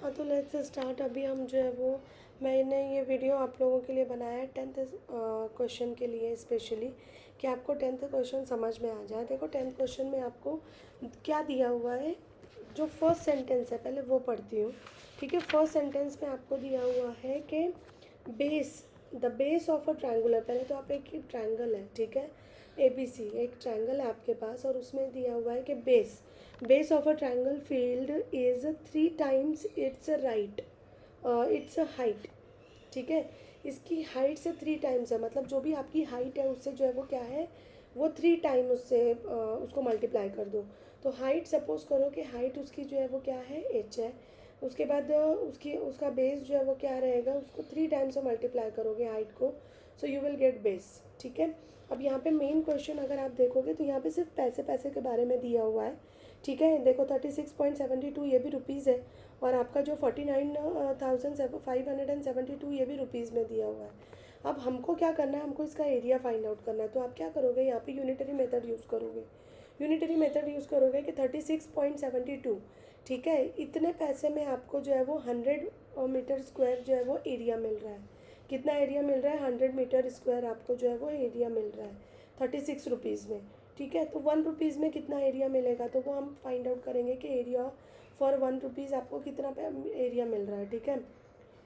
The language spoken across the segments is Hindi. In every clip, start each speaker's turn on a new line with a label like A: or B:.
A: हाँ, तो लेट्स स्टार्ट। अभी हम जो है वो मैंने ये वीडियो आप लोगों के लिए बनाया है 10th क्वेश्चन के लिए स्पेशली, कि आपको 10th क्वेश्चन समझ में आ जाए। देखो 10th क्वेश्चन में आपको क्या दिया हुआ है, जो फर्स्ट सेंटेंस है पहले वो पढ़ती हूँ। ठीक है, फर्स्ट सेंटेंस में आपको दिया हुआ है कि base, the base of a triangular. पहले तो आप एक ट्रायंगल है, ठीक है, ABC एक ट्रायंगल है आपके पास, और उसमें दिया हुआ है कि base of a triangle field is 3 times it's right, it's height. ठीक है, इसकी हाइट से 3 टाइम्स है, मतलब जो भी आपकी हाइट है उससे जो है वो क्या है, वो 3 टाइम उससे उसको मल्टीप्लाई कर दो। तो हाइट सपोज करो कि हाइट उसकी जो है वो क्या है, h है। उसके बाद उसका बेस जो है वो क्या रहेगा, उसको 3 टाइम्स से मल्टीप्लाई करोगे हाइट को, so you will get base. ठीक है, अब यहाँ पे मेन क्वेश्चन अगर आप देखोगे तो यहाँ पे सिर्फ पैसे के बारे में दिया हुआ है। ठीक है, देखो 36.72 ये भी रुपीज़ है, और आपका जो 49,572 ये भी रुपीज़ में दिया हुआ है। अब हमको क्या करना है, हमको इसका एरिया फाइंड आउट करना है। तो आप क्या करोगे, यहाँ पे यूनिटरी मेथड यूज़ करोगे। यूनिटरी मेथड यूज़ करोगे कि 36.72, ठीक है, इतने पैसे में आपको जो है वो 100 मीटर स्क्वायर जो है वो एरिया मिल रहा है। कितना एरिया मिल रहा है, 100 मीटर स्क्वायर आपको जो है वो एरिया मिल रहा है 36 रुपीज़ में। ठीक है, तो 1 रुपीज़ में कितना एरिया मिलेगा, तो वो हम फाइंड आउट करेंगे कि एरिया फॉर 1 रुपीज़ आपको कितना एरिया मिल रहा है। ठीक है,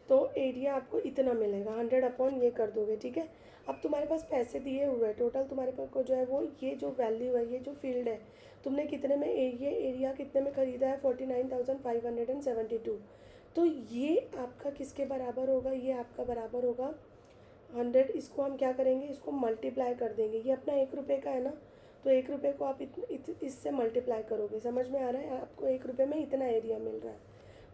A: तो एरिया आपको इतना मिलेगा, 100 अपॉन ये कर दोगे। ठीक है, अब तुम्हारे पास पैसे दिए हुए हैं, टोटल तुम्हारे पास को जो है वो ये जो वैल्यू है, ये जो फील्ड है, तुमने कितने में ये एरिया कितने में ख़रीदा है, 49,572। तो ये आपका किसके बराबर होगा, ये आपका बराबर होगा 100। इसको हम क्या करेंगे, इसको मल्टीप्लाई कर देंगे। ये अपना 1 रुपये का है ना, तो 1 रुपये को आप इससे मल्टीप्लाई करोगे। समझ में आ रहा है, आपको 1 रुपये में इतना एरिया मिल रहा है,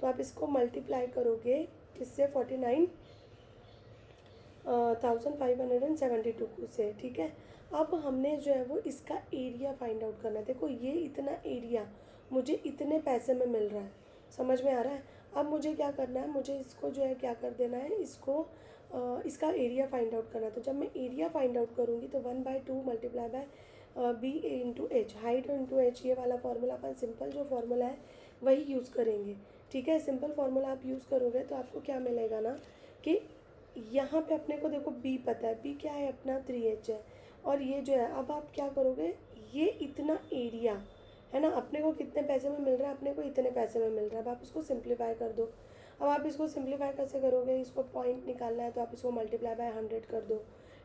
A: तो आप इसको मल्टीप्लाई करोगे इससे 49,572 से। ठीक है, अब हमने जो है वो इसका एरिया फाइंड आउट करना है। देखो ये इतना एरिया मुझे इतने पैसे में मिल रहा है, समझ में आ रहा है। अब मुझे क्या करना है, मुझे इसको जो है क्या कर देना है, इसको इसका एरिया फाइंड आउट करना है। तो जब मैं एरिया फाइंड आउट करूँगी तो 1/2 multiply by B into H, height into H, ये वाला फार्मूला अपन सिंपल जो फार्मूला है वही यूज़ करेंगे। ठीक है, सिंपल फार्मूला आप यूज़ करोगे तो आपको क्या मिलेगा ना, कि यहाँ पे अपने को देखो बी पता है, बी क्या है अपना 3h है, और ये जो है, अब आप क्या करोगे, ये इतना एरिया है ना, अपने को कितने पैसे में मिल रहा है, अपने को इतने पैसे में मिल रहा है। अब आप इसको सिंप्लीफाई कर दो। अब आप इसको सिंप्लीफाई कैसे करोगे, इसको पॉइंट निकालना है तो आप इसको मल्टीप्लाई बाय 100 कर दो।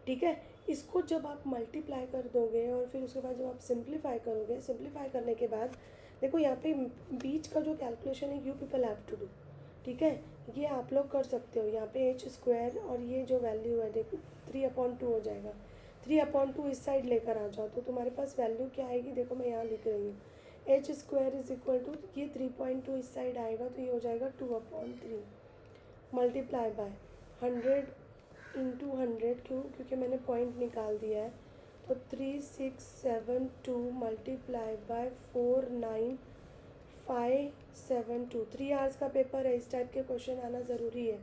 A: ठीक है, इसको जब आप मल्टीप्लाई कर दोगे और फिर उसके बाद जब आप सिंप्लीफाई करोगे, सिंप्लीफाई करने के बाद देखो यहाँ पे बीच का जो कैलकुलेशन है you people have to do. ठीक है, ये आप लोग कर सकते हो। यहाँ पे एच स्क्वायर और ये जो वैल्यू है देखो 3/2 हो जाएगा। 3/2 इस साइड लेकर आ जाओ तो तुम्हारे पास वैल्यू क्या आएगी, देखो मैं यहाँ लिख रही हूँ, H square is equal to, ये 3.2 इस साइड आएगा तो ये हो जाएगा 2/3 मल्टीप्लाई बाय 100 इंटू 100, क्योंकि मैंने पॉइंट निकाल दिया है, तो 3672 मल्टीप्लाई बाय 49,572। 3 आवर्स का पेपर है, इस टाइप के क्वेश्चन आना ज़रूरी है।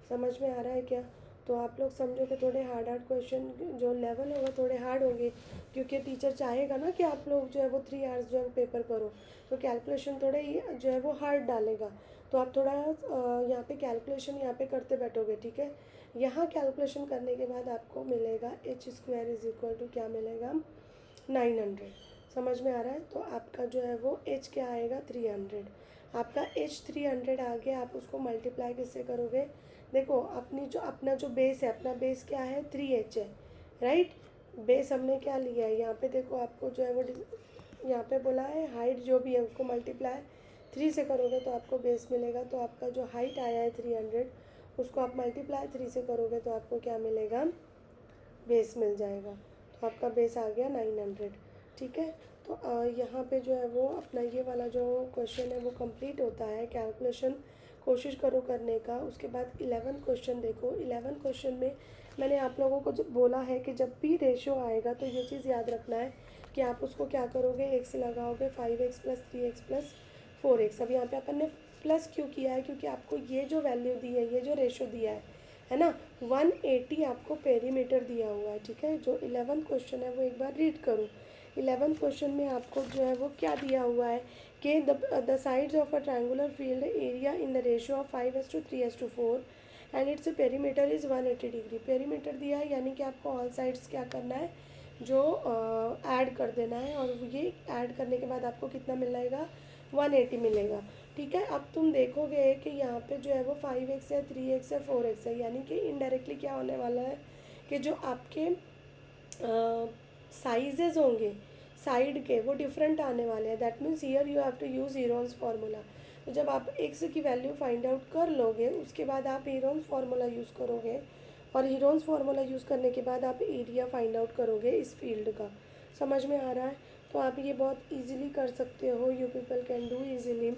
A: समझ में आ रहा है क्या, तो आप लोग समझो कि थोड़े हार्ड क्वेश्चन जो लेवल होगा थोड़े हार्ड होंगे, क्योंकि टीचर चाहेगा ना कि आप लोग जो है वो 3 आवर्स जो है पेपर करो, तो कैलकुलेशन थोड़े जो है वो हार्ड डालेगा। तो आप थोड़ा यहाँ पे कैलकुलेशन यहाँ पे करते बैठोगे। ठीक है, यहाँ कैलकुलेशन करने के बाद आपको मिलेगा H square is equal to क्या मिलेगा, 900। समझ में आ रहा है, तो आपका जो है वो एच क्या आएगा, 300। आपका एच 300 आ गया, आप उसको मल्टीप्लाई किससे करोगे, देखो अपना जो बेस है, अपना बेस क्या है, 3h है, राइट। बेस हमने क्या लिया है, यहाँ पे देखो आपको जो है वो यहाँ पे बोला है हाइट जो भी है उसको मल्टीप्लाई 3 से करोगे तो आपको बेस मिलेगा। तो आपका जो हाइट आया है 300, उसको आप मल्टीप्लाई 3 से करोगे तो आपको क्या मिलेगा, बेस मिल जाएगा। तो आपका बेस आ गया 900। ठीक है, तो यहाँ पे जो है वो अपना ये वाला जो क्वेश्चन है वो कंप्लीट होता है। कैलकुलेशन कोशिश करो करने का। उसके बाद 11 क्वेश्चन देखो। 11 क्वेश्चन में मैंने आप लोगों को जब बोला है कि जब भी रेशियो आएगा तो ये चीज़ याद रखना है कि आप उसको क्या करोगे, एक्स लगाओगे, 5x + 3x + 4x। अब यहाँ पे अपन ने प्लस क्यों किया है, क्योंकि आपको ये जो वैल्यू दी है, ये जो रेशो दिया है ना, 180 आपको पेरीमीटर दिया हुआ है। ठीक है, जो 11 क्वेश्चन है वो एक बार रीड करो। 11 क्वेश्चन में आपको जो है वो क्या दिया हुआ है कि the sides of a triangular field area in the ratio of 5:3:4 and its perimeter is 180 degree. Perimeter दिया है यानी कि आपको ऑल साइड्स क्या करना है, जो ऐड कर देना है, और ये ऐड करने के बाद आपको कितना मिलेगा, 180 मिलेगा। ठीक है, अब तुम देखोगे कि यहाँ पे जो है वो 5x है, 3x है, 4x है, यानी कि इनडायरेक्टली क्या होने वाला है कि जो आपके साइजेस होंगे साइड के वो डिफरेंट आने वाले हैं। That means here you have to use Heron's formula. तो जब आप एक्स की वैल्यू फाइंड आउट कर लोगे उसके बाद आप हीरोन्स फार्मूला यूज़ करोगे, और हीरोन्स फार्मूला यूज़ करने के बाद आप एरिया फाइंड आउट करोगे इस फील्ड का। समझ में आ रहा है? तो आप ये बहुत इजीली कर सकते हो, you people can do easily.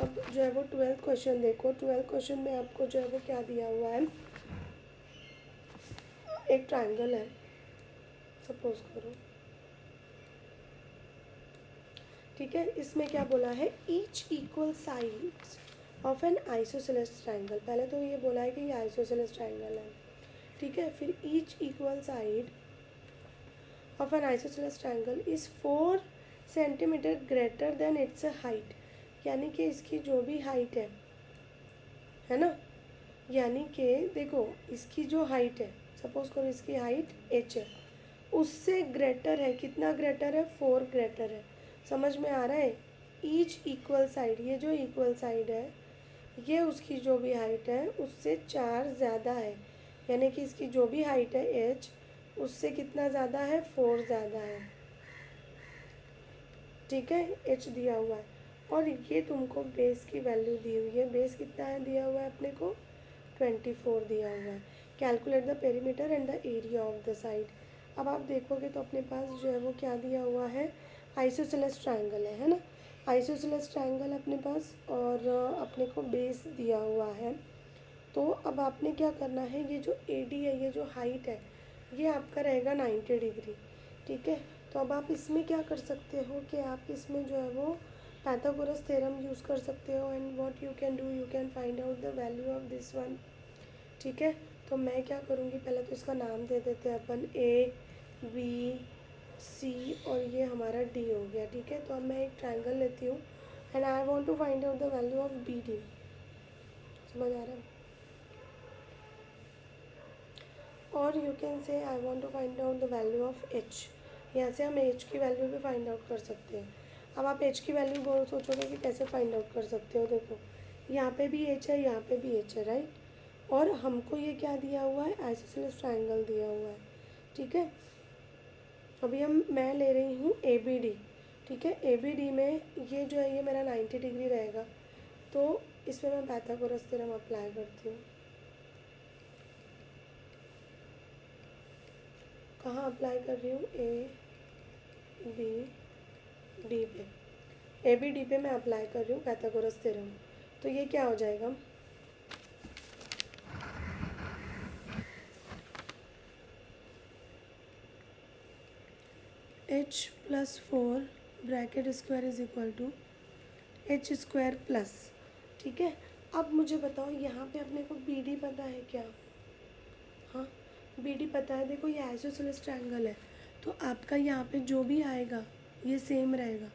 A: अब जो है वो 12th क्वेश्चन देखो। 12th क्वेश्चन में आपको जो है वो क्या दिया हुआ है, एक ट्राइंगल है सपोज करो, ठीक है। इसमें क्या बोला है, each equal sides of N isosceles triangle. पहले तो ये बोला है कि ये आइसोसेलेस ट्राइंगल है, ठीक है। फिर each equal side of N isosceles triangle is 4 centimetre greater than it's height, यानी कि इसकी जो भी हाइट है ना, यानी कि देखो इसकी जो हाइट है, सपोज करो इसकी हाइट h है, उससे ग्रेटर है, कितना ग्रेटर है, 4 ग्रेटर है। समझ में आ रहा है? ईच इक्वल साइड, ये जो इक्वल साइड है ये उसकी जो भी हाइट है उससे 4 ज़्यादा है, यानी कि इसकी जो भी हाइट है h उससे कितना ज़्यादा है, 4 ज़्यादा है, ठीक है। h दिया हुआ है और ये तुमको बेस की वैल्यू दी हुई है। बेस कितना है दिया हुआ है अपने को, 24 दिया हुआ है। Calculate the perimeter and the area of the side. अब आप देखोगे तो अपने पास जो है वो क्या दिया हुआ है, आइसोसेलेस ट्रायंगल है ना, आइसोसेलेस ट्रायंगल अपने पास, और अपने को बेस दिया हुआ है। तो अब आपने क्या करना है, ये जो AD है, ये जो हाइट है, ये आपका रहेगा 90 डिग्री, ठीक है। तो अब आप इसमें क्या कर सकते हो कि आप इसमें जो है वो पाइथागोरस थ्योरम यूज़ कर सकते हो, and what you can do, you can find out the value of this one, ठीक है। तो मैं क्या करूँगी, पहले तो इसका नाम दे देते हैं अपन ABC, और ये हमारा D हो गया, ठीक है। तो अब मैं एक ट्रायंगल लेती हूँ and I want to find out the value of BD। समझ आ रहा है? और you can say I want to find out the value of H। यहाँ से हम H की वैल्यू भी फाइंड आउट कर सकते हैं। अब आप H की वैल्यू बहुत सोचोगे कि कैसे फाइंड आउट कर सकते हो। देखो यहाँ पे भी H है, यहाँ पे भी H है, राइट। और हमको ये क्या दिया हुआ है, आइसोसेलेस ट्रायंगल दिया हुआ है, ठीक है। अभी मैं ले रही हूँ ABD, ठीक है। ABD में ये जो है ये मेरा 90 डिग्री रहेगा, तो इसमें मैं पाइथागोरस थ्योरम अप्लाई करती हूँ। कहाँ अप्लाई कर रही हूँ, ABD पे, ABD पे मैं अप्लाई कर रही हूँ पाइथागोरस थ्योरम। तो ये क्या हो जाएगा, H+4 bracket square is equal to H² plus, ठीक है। अब मुझे बताओ यहाँ पे अपने को BD पता है क्या, हाँ BD पता है। देखो ये आइसोसेलेस ट्रायंगल है, तो आपका यहाँ पे जो भी आएगा ये सेम रहेगा,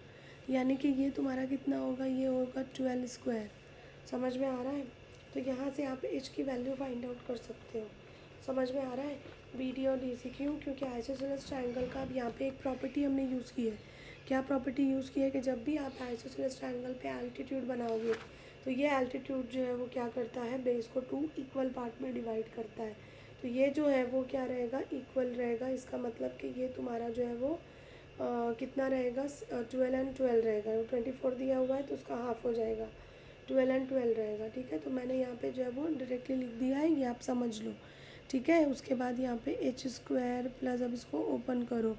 A: यानी कि ये तुम्हारा कितना होगा, ये होगा 12²। समझ में आ रहा है? तो यहाँ से आप H की वैल्यू फाइंड आउट कर सकते हो। समझ में आ रहा है? BD और DC क्यों, क्योंकि आइसोसेलेस ट्रायंगल का अब यहाँ पे एक प्रॉपर्टी हमने यूज़ की है। क्या प्रॉपर्टी यूज़ की है कि जब भी आप आइसोसेलेस ट्रायंगल पे एल्टीट्यूड बनाओगे तो ये एल्टीट्यूड जो है वो क्या करता है, बेस को 2 इक्वल पार्ट में डिवाइड करता है। तो ये जो है वो क्या रहेगा, इक्वल रहेगा। इसका मतलब कि ये तुम्हारा जो है वो कितना रहेगा, 12 एंड 12 रहेगा। 24 दिया हुआ है तो उसका हाफ हो जाएगा, 12 एंड 12 रहेगा, ठीक है। तो मैंने यहाँ पे जो है वो डायरेक्टली लिख दिया है, ये आप समझ लो, ठीक है। उसके बाद यहाँ पे H² प्लस, अब इसको ओपन करो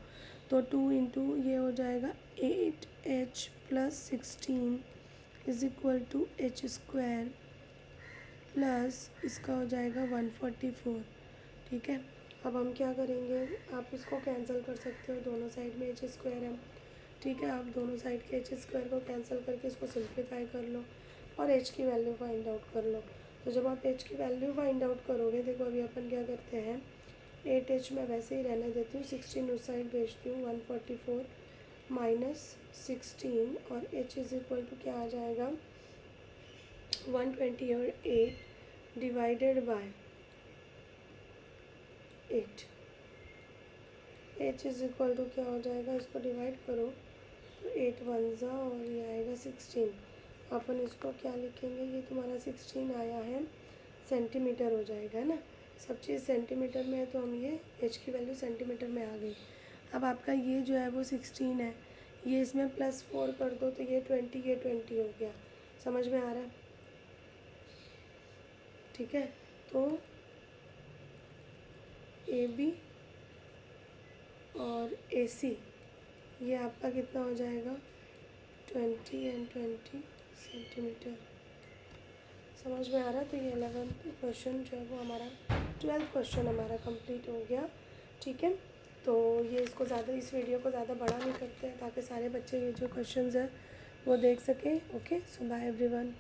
A: तो 2 इंटू ये हो जाएगा 8H plus 16 is equal to H² plus इसका हो जाएगा 144, ठीक है। अब हम क्या करेंगे, आप इसको कैंसिल कर सकते हो, दोनों साइड में H² है, ठीक है। आप दोनों साइड के H² को कैंसिल करके इसको सिंप्लीफाई कर लो और H की वैल्यू फाइंड आउट कर लो। तो जब आप H की वैल्यू फाइंड आउट करोगे, देखो अभी अपन क्या करते हैं, 8H मैं वैसे ही रहने देती हूँ, 16 उस साइड भेजती हूँ, 144 -16 और h इज़ इक्वल टू क्या आ जाएगा 128 divided by 8। h is equal to क्या हो जाएगा, इसको डिवाइड करो तो 8 वन ज़ा और ये आएगा 16। अपन इसको क्या लिखेंगे, ये तुम्हारा 16 आया है सेंटीमीटर हो जाएगा है ना, सब चीज़ सेंटीमीटर में है तो हम ये h की वैल्यू सेंटीमीटर में आ गई। अब आपका ये जो है वो 16 है, ये इसमें +4 कर दो तो ये 20, ये 20 हो गया। समझ में आ रहा है? ठीक है, तो AB और AC ये आपका कितना हो जाएगा 20 एंड 20 सेंटीमीटर। समझ में आ रहा है? तो ये 11th क्वेश्चन जो है वो हमारा 12th क्वेश्चन हमारा कंप्लीट हो गया। ठीक है, तो ये इसको ज़्यादा, इस वीडियो को ज़्यादा बड़ा नहीं करते हैं ताकि सारे बच्चे ये जो क्वेश्चंस हैं वो देख सकें। ओके, सो बाय एवरीवन।